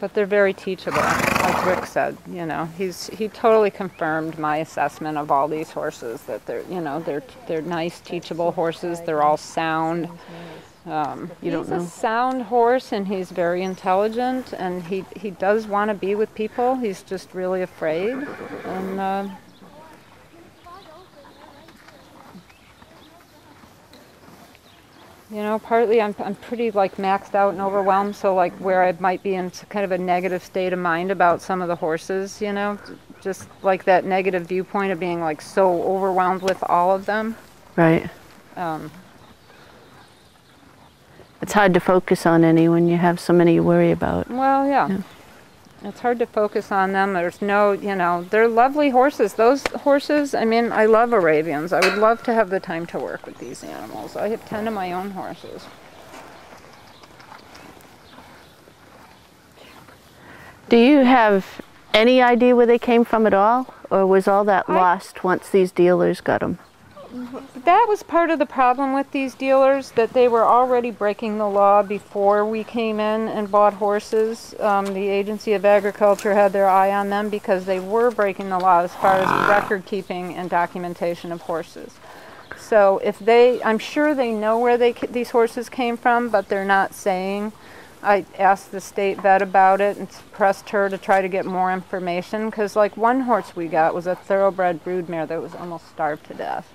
But they're very teachable, like Rick said. You know, he totally confirmed my assessment of all these horses, that they're, you know, they're nice, teachable horses. They're all sound. He's a sound horse, and he's very intelligent, and he does want to be with people. He's just really afraid, and you know, partly I'm pretty like maxed out and overwhelmed, so like where I might be in kind of a negative state of mind about some of the horses, you know, just like that negative viewpoint of being like so overwhelmed with all of them. Right. It's hard to focus on any when you have so many you worry about. Well, yeah. It's hard to focus on them. There's no, you know, they're lovely horses. Those horses, I mean, I love Arabians. I would love to have the time to work with these animals. I have 10 of my own horses. Do you have any idea where they came from at all? Or was all that lost once these dealers got them? That was part of the problem with these dealers, that they were already breaking the law before we came in and bought horses. The Agency of Agriculture had their eye on them because they were breaking the law as far as record keeping and documentation of horses. So if they, I'm sure they know where these horses came from, but they're not saying. I asked the state vet about it and pressed her to try to get more information, because like one horse we got was a thoroughbred broodmare that was almost starved to death.